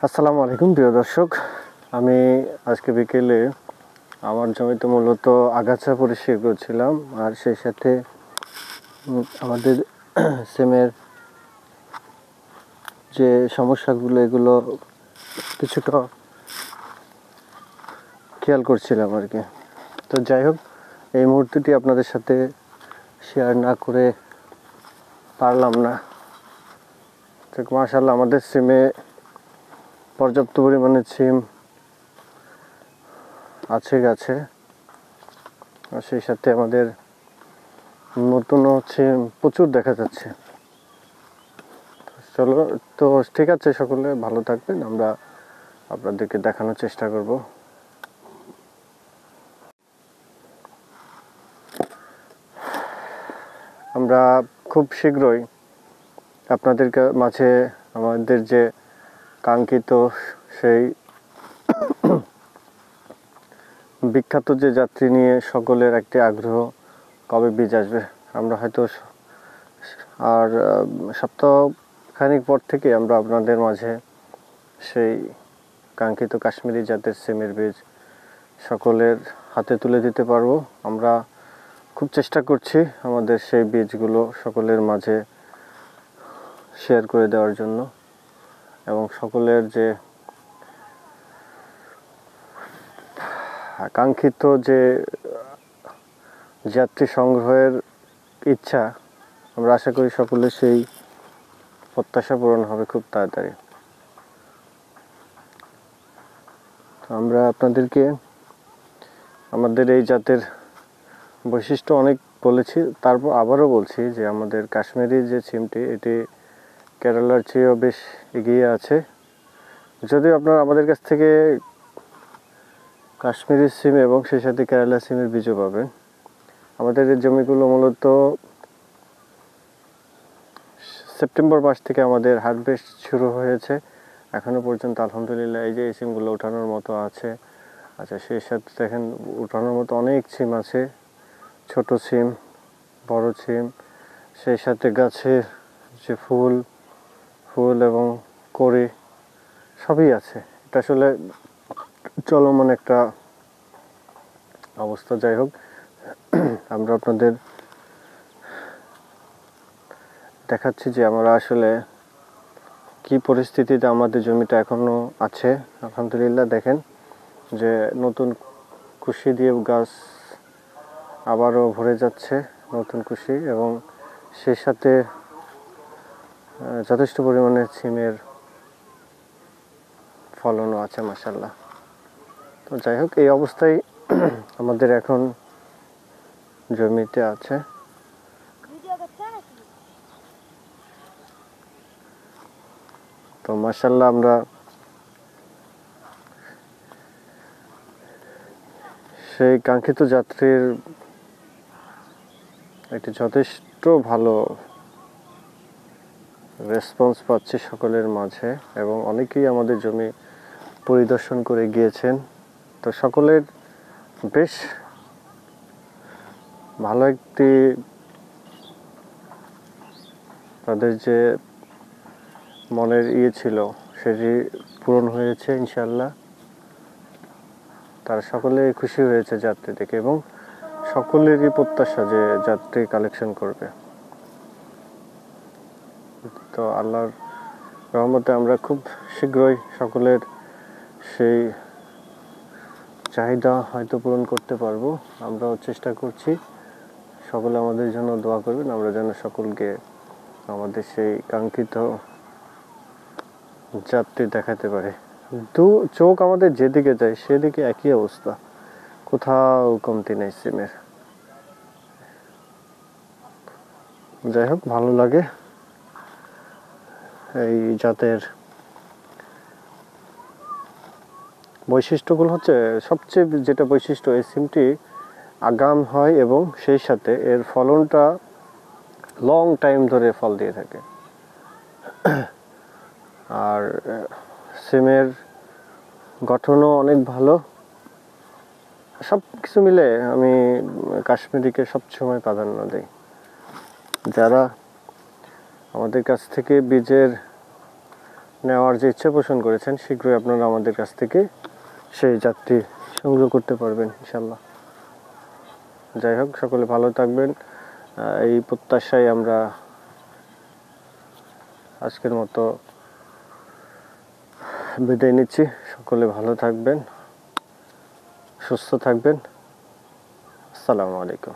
আসসালামু আলাইকুম প্রিয় দর্শক, আমি আজকে বিকেলে আমার জমিতে মূলত আগাছা পরিষ্কার করছিলাম, আর সেই সাথে আমাদের সিমের যে সমস্যাগুলো এগুলো কিছুটা খেয়াল করছিলাম আর কি। তো যাই হোক, এই মুহূর্তটি আপনাদের সাথে শেয়ার না করে পারলাম না। তো মাশাআল্লাহ আমাদের সিমে পর্যাপ্ত পরিমাণে সিম আছে গাছে, আর সেই সাথে আমাদের নতুনও সিম প্রচুর দেখা যাচ্ছে। চলো, তো ঠিক আছে, সকলে ভালো থাকবেন, আমরা আপনাদেরকে দেখানোর চেষ্টা করব। আমরা খুব শীঘ্রই আপনাদের মাঝে আমাদের যে কাঙ্ক্ষিত সেই বিখ্যাত যে যাত্রী নিয়ে সকলের একটি আগ্রহ, কবে বীজ আসবে। আমরা হয়তো আর সপ্তাহখানিক পর থেকে আমরা আপনাদের মাঝে সেই কাঙ্ক্ষিত কাশ্মীরি জাতের সিমের বীজ সকলের হাতে তুলে দিতে পারবো। আমরা খুব চেষ্টা করছি আমাদের সেই বীজগুলো সকলের মাঝে শেয়ার করে দেওয়ার জন্য, এবং সকলের যে কাঙ্ক্ষিত যে যাত্রী সংগ্রহের ইচ্ছা, আমরা আশা করি সকলের সেই প্রত্যাশা পূরণ হবে খুব তাড়াতাড়ি। আমরা আপনাদেরকে আমাদের এই জাতের বৈশিষ্ট্য অনেক বলেছি, তারপর আবারও বলছি যে আমাদের কাশ্মীরি যে সিমটি এটি কেরালার চেয়েও বেশ এগিয়ে আছে। যদিও আপনারা আমাদের কাছ থেকে কাশ্মীরি সিম এবং সেই সাথে কেরালা সিমের বীজও পাবেন। আমাদের এই জমিগুলো মূলত সেপ্টেম্বর মাস থেকে আমাদের হারভেস্ট শুরু হয়েছে, এখনো পর্যন্ত আলহামদুলিল্লাহ এই যে এই সিমগুলো ওঠানোর মতো আছে। আচ্ছা, সেই সাথে দেখেন ওঠানোর মতো অনেক সিম আছে, ছোট সিম, বড় সিম, সেই সাথে গাছের যে ফুল এবং কড়ি সবই আছে। এটা আসলে চলমান একটা অবস্থা। যাই হোক, আমরা আপনাদের দেখাচ্ছি যে আমরা আসলে কি পরিস্থিতিতে আমাদের জমিটা এখনো আছে। আলহামদুলিল্লাহ দেখেন যে নতুন কুশি দিয়ে গাছ আবারও ভরে যাচ্ছে, নতুন কুশি, এবং সেই সাথে যথেষ্ট পরিমাণে সিমের ফলনও আছে মাশাআল্লাহ। তো যাই হোক, এই অবস্থায় আমাদের এখন জমিতে আছে। তো মাশাআল্লাহ আমরা সেই কাঙ্ক্ষিত যাত্রীর একটি যথেষ্ট ভালো রেসপন্স পাচ্ছি সকলের মাঝে, এবং অনেকেই আমাদের জমি পরিদর্শন করে গিয়েছেন। তো সকলের বেশ ভালো একটি, তাদের যে মনের ছিল সেটি পূরণ হয়েছে ইনশাআল্লাহ। তারা সকলে খুশি হয়েছে যাত্রী দেখে, এবং সকলেরই প্রত্যাশা যে যাত্রী কালেকশন করবে। তো আল্লাহর রহমতে আমরা খুব শীঘ্রই সকলের সেই চাহিদা হয়তো পূরণ করতে পারবো। আমরাও চেষ্টা করছি, সকলে আমাদের জন্য দোয়া করবেন, আমরা যেন সকলকে আমাদের সেই কাঙ্ক্ষিত যাত্রী দেখাতে পারে। চোখ আমাদের যেদিকে যায় সেদিকে একই অবস্থা, কোথাও কমতি নেই সিমের। যাই হোক, ভালো লাগে এই জাতের বৈশিষ্ট্যগুলো। হচ্ছে সবচেয়ে যেটা বৈশিষ্ট্য, এই সিমটি আগাম হয় এবং সেই সাথে এর ফলনটা লং টাইম ধরে ফল দিয়ে থাকে। আর সিমের গঠনও অনেক ভালো। সব কিছু মিলে আমি কাশ্মীরিকে সবসময় প্রাধান্য দিই। যারা আমাদের কাছ থেকে বীজের নেওয়ার যে ইচ্ছা পোষণ করেছেন, শীঘ্রই আপনারা আমাদের কাছ থেকে সেই যাত্রী সংগ্রহ করতে পারবেন ইনশাল্লাহ। যাই হোক, সকলে ভালো থাকবেন, এই প্রত্যাশায় আমরা আজকের মতো বিদায় নিচ্ছি। সকলে ভালো থাকবেন, সুস্থ থাকবেন। আসসালামু আলাইকুম।